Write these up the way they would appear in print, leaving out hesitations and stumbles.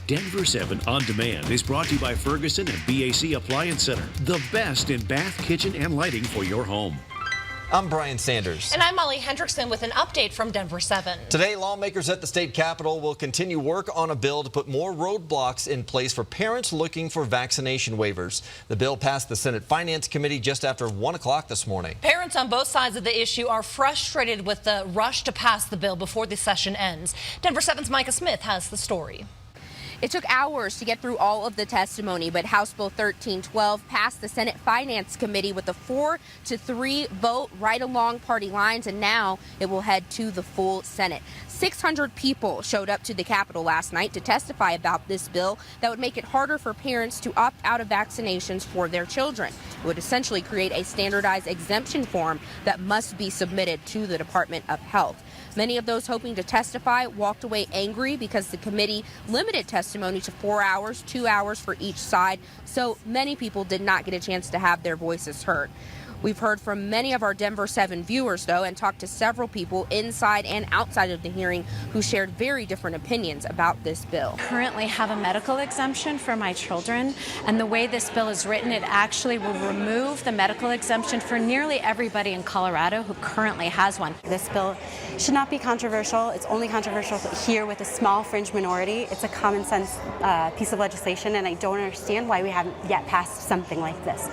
Denver 7 On Demand is brought to you by Ferguson and BAC Appliance Center, the best in bath, kitchen, and lighting for your home. I'm Brian Sanders. And I'm Molly Hendrickson with an update from Denver 7. Today, lawmakers at the state capitol will continue work on a bill to put more roadblocks in place for parents looking for vaccination waivers. The bill passed the Senate Finance Committee just after 1 o'clock this morning. Parents on both sides of the issue are frustrated with the rush to pass the bill before the session ends. Denver 7's Micah Smith has the story. It took hours to get through all of the testimony, but House Bill 1312 passed the Senate Finance Committee with a 4-3 vote right along party lines, and now it will head to the full Senate. 600 people showed up to the Capitol last night to testify about this bill that would make it harder for parents to opt out of vaccinations for their children. It would essentially create a standardized exemption form that must be submitted to the Department of Health. Many of those hoping to testify walked away angry because the committee limited testimony to 4 hours, 2 hours for each side, so many people did not get a chance to have their voices heard. We've heard from many of our Denver 7 viewers, though, and talked to several people inside and outside of the hearing who shared very different opinions about this bill. I currently have a medical exemption for my children, and the way this bill is written, it actually will remove the medical exemption for nearly everybody in Colorado who currently has one. This bill should not be controversial. It's only controversial here with a small fringe minority. It's a common sense piece of legislation, and I don't understand why we haven't yet passed something like this.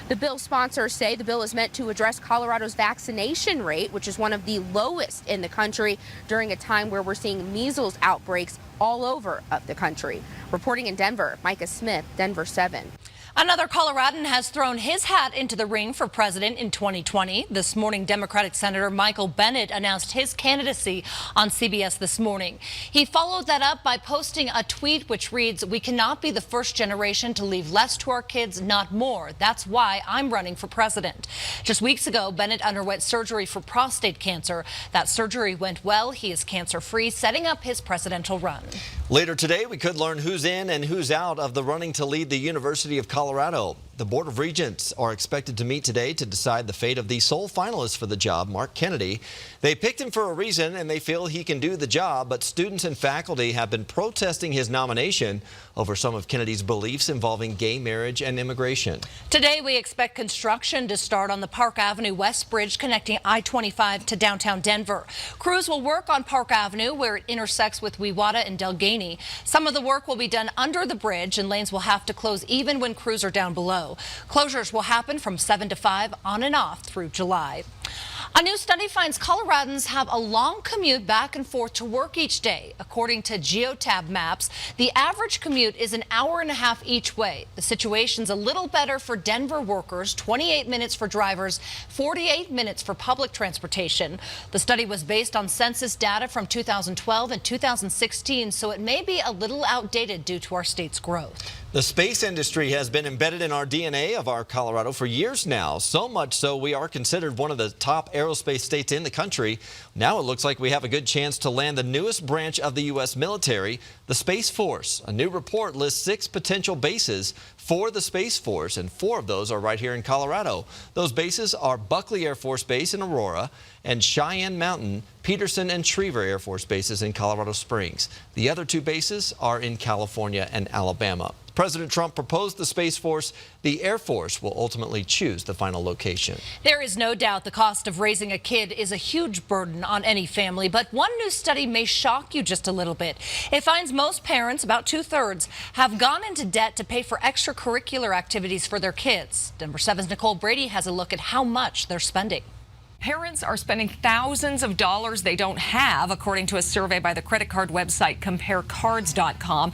The bill sponsors say the bill is meant to address Colorado's vaccination rate, which is one of the lowest in the country, during a time where we're seeing measles outbreaks all over the country. Reporting in Denver, Micah Smith, Denver 7. Another Coloradan has thrown his hat into the ring for president in 2020. This morning, Democratic Senator Michael Bennet announced his candidacy on CBS this morning. He followed that up by posting a tweet which reads, "We cannot be the first generation to leave less to our kids, not more. That's why I'm running for president." Just weeks ago, Bennet underwent surgery for prostate cancer. That surgery went well. He is cancer-free, setting up his presidential run. Later today, we could learn who's in and who's out of the running to lead the University of Colorado. The Board of Regents are expected to meet today to decide the fate of the sole finalist for the job, Mark Kennedy. They picked him for a reason, and they feel he can do the job, but students and faculty have been protesting his nomination over some of Kennedy's beliefs involving gay marriage and immigration. Today, we expect construction to start on the Park Avenue West Bridge connecting I-25 to downtown Denver. Crews will work on Park Avenue where it intersects with Wewata and Delgany. Some of the work will be done under the bridge, and lanes will have to close even when crews are down below. Closures will happen from 7 to 5 on and off through July. A new study finds Coloradans have a long commute back and forth to work each day. According to Geotab Maps, the average commute is an hour and a half each way. The situation's a little better for Denver workers, 28 minutes for drivers, 48 minutes for public transportation. The study was based on census data from 2012 and 2016, so it may be a little outdated due to our state's growth. The space industry has been embedded in our DNA of our Colorado for years now, so much so we are considered one of the top aerospace states in the country. Now it looks like we have a good chance to land the newest branch of the U.S. military, the Space Force. A new report lists 6 potential bases for the Space Force, and 4 of those are right here in Colorado. Those bases are Buckley Air Force Base in Aurora and Cheyenne Mountain, Peterson and Schriever Air Force bases in Colorado Springs. The other 2 bases are in California and Alabama. President Trump proposed the Space Force. The Air Force will ultimately choose the final location. There is no doubt the cost of raising a kid is a huge burden on any family, but one new study may shock you just a little bit. It finds most parents, about 2/3, have gone into debt to pay for extracurricular activities for their kids. Denver 7's Nicole Brady has a look at how much they're spending. Parents are spending thousands of dollars they don't have, according to a survey by the credit card website CompareCards.com.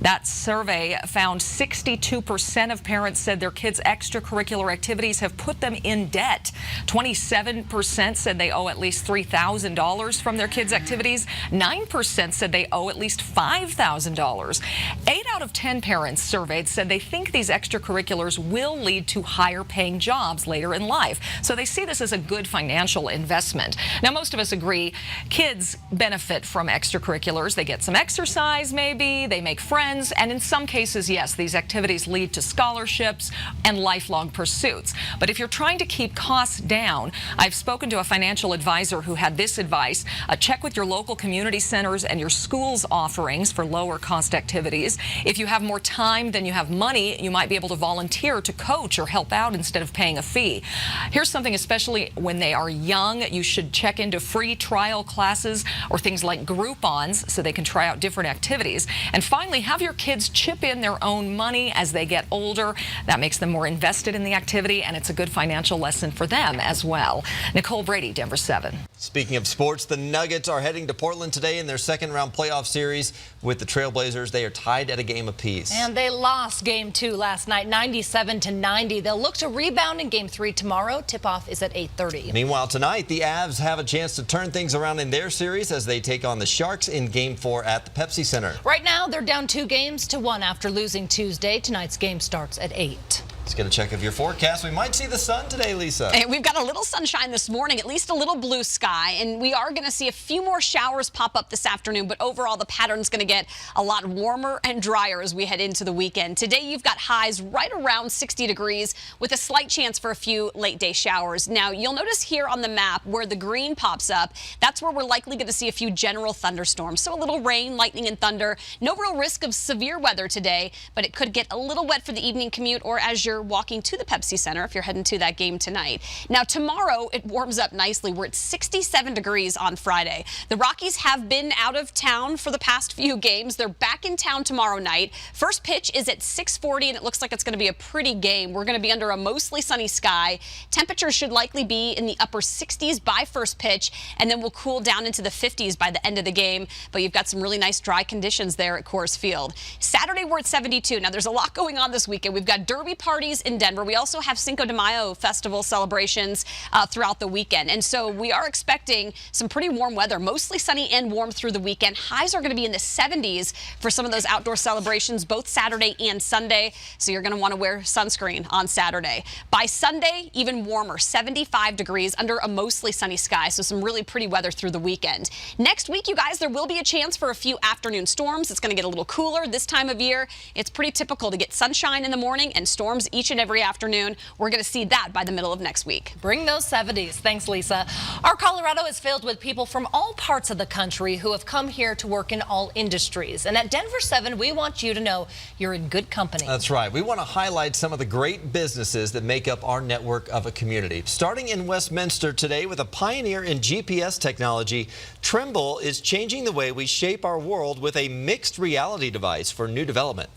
That survey found 62% of parents said their kids' extracurricular activities have put them in debt. 27% said they owe at least $3,000 from their kids' activities. 9% said they owe at least $5,000. 8 out of 10 parents surveyed said they think these extracurriculars will lead to higher paying jobs later in life. So they see this as a good financial financial investment. Now, most of us agree kids benefit from extracurriculars. They get some exercise, maybe, they make friends, and in some cases, yes, these activities lead to scholarships and lifelong pursuits. But if you're trying to keep costs down, I've spoken to a financial advisor who had this advice: check with your local community centers and your school's offerings for lower cost activities. If you have more time than you have money, you might be able to volunteer to coach or help out instead of paying a fee. Here's something, especially when they are young, you should check into free trial classes or things like Groupons so they can try out different activities. And finally, have your kids chip in their own money as they get older. That makes them more invested in the activity, and it's a good financial lesson for them as well. Nicole Brady, Denver 7. Speaking of sports, the Nuggets are heading to Portland today in their second-round playoff series with the Trailblazers. They are tied at a game apiece. And they lost Game 2 last night, 97-90. They'll look to rebound in Game 3 tomorrow. Tip-off is at 8:30. Meanwhile, tonight, the Avs have a chance to turn things around in their series as they take on the Sharks in Game 4 at the Pepsi Center. Right now, they're down 2-1 after losing Tuesday. Tonight's game starts at 8. Let's get a check of your forecast. We might see the sun today, Lisa. Hey, we've got a little sunshine this morning, at least a little blue sky, and we are going to see a few more showers pop up this afternoon, but overall the pattern's going to get a lot warmer and drier as we head into the weekend. Today you've got highs right around 60 degrees with a slight chance for a few late day showers. Now you'll notice here on the map where the green pops up, that's where we're likely going to see a few general thunderstorms. So a little rain, lightning and thunder. No real risk of severe weather today, but it could get a little wet for the evening commute or as you're walking to the Pepsi Center if you're heading to that game tonight. Now tomorrow it warms up nicely. We're at 67 degrees on Friday. The Rockies have been out of town for the past few games. They're back in town tomorrow night. First pitch is at 6:40 and it looks like it's going to be a pretty game. We're going to be under a mostly sunny sky. Temperatures should likely be in the upper 60s by first pitch, and then we'll cool down into the 50s by the end of the game. But you've got some really nice dry conditions there at Coors Field. Saturday we're at 72. Now there's a lot going on this weekend. We've got derby parties in Denver. We also have Cinco de Mayo festival celebrations throughout the weekend. And so we are expecting some pretty warm weather, mostly sunny and warm through the weekend. Highs are going to be in the 70s for some of those outdoor celebrations, both Saturday and Sunday. So you're going to want to wear sunscreen on Saturday. By Sunday, even warmer, 75 degrees under a mostly sunny sky. So some really pretty weather through the weekend. Next week, you guys, there will be a chance for a few afternoon storms. It's going to get a little cooler this time of year. It's pretty typical to get sunshine in the morning and storms each and every afternoon. We're going to see that by the middle of next week. Bring those 70s. Thanks, Lisa. Our Colorado is filled with people from all parts of the country who have come here to work in all industries. And at Denver 7, we want you to know you're in good company. That's right. We want to highlight some of the great businesses that make up our network of a community. Starting in Westminster today with a pioneer in GPS technology, Trimble is changing the way we shape our world with a mixed reality device for new development.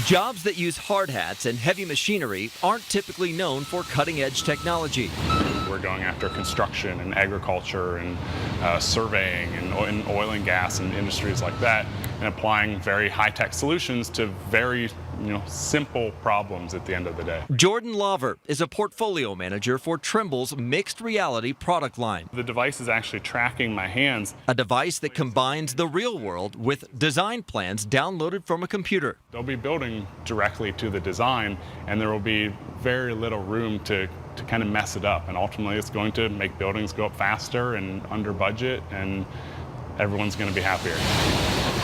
Jobs that use hard hats and heavy machinery aren't typically known for cutting-edge technology. We're going after construction and agriculture and surveying and oil and gas and industries like that, and applying very high-tech solutions to very simple problems at the end of the day. Jordan Laver is a portfolio manager for Trimble's mixed reality product line. The device is actually tracking my hands. A device that combines the real world with design plans downloaded from a computer. They'll be building directly to the design, and there will be very little room to kind of mess it up. And ultimately, it's going to make buildings go up faster and under budget, and everyone's going to be happier.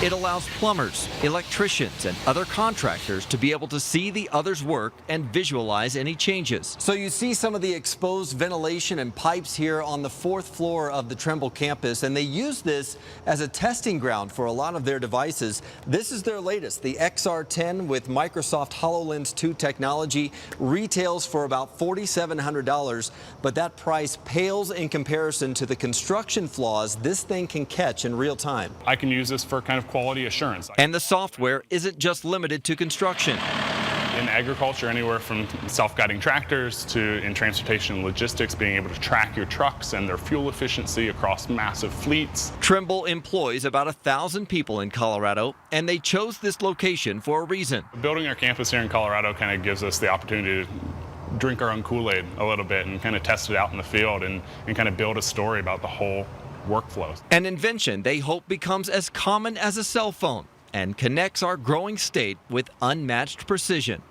It allows plumbers, electricians, and other contractors to be able to see the other's work and visualize any changes. So you see some of the exposed ventilation and pipes here on the 4th floor of the Trimble campus, and they use this as a testing ground for a lot of their devices. This is their latest, the XR10 with Microsoft HoloLens 2 technology, retails for about $4,700, but that price pales in comparison to the construction flaws this thing can catch in real time. I can use this for kind of quality assurance. And the software isn't just limited to construction. In agriculture, anywhere from self-guiding tractors to in transportation and logistics, being able to track your trucks and their fuel efficiency across massive fleets. Trimble employs about 1,000 people in Colorado, and they chose this location for a reason. Building our campus here in Colorado kind of gives us the opportunity to drink our own Kool-Aid a little bit and kind of test it out in the field and kind of build a story about the whole workflows. An invention they hope becomes as common as a cell phone and connects our growing state with unmatched precision.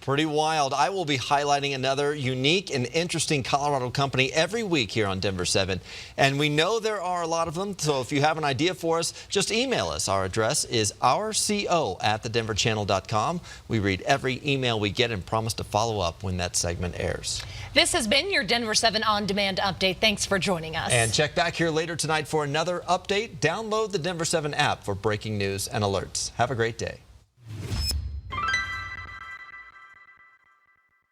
Pretty wild. I will be highlighting another unique and interesting Colorado company every week here on Denver 7. And we know there are a lot of them, so if you have an idea for us, just email us. Our address is ourco@thedenverchannel.com. We read every email we get and promise to follow up when that segment airs. This has been your Denver 7 On Demand update. Thanks for joining us. And check back here later tonight for another update. Download the Denver 7 app for breaking news and alerts. Have a great day.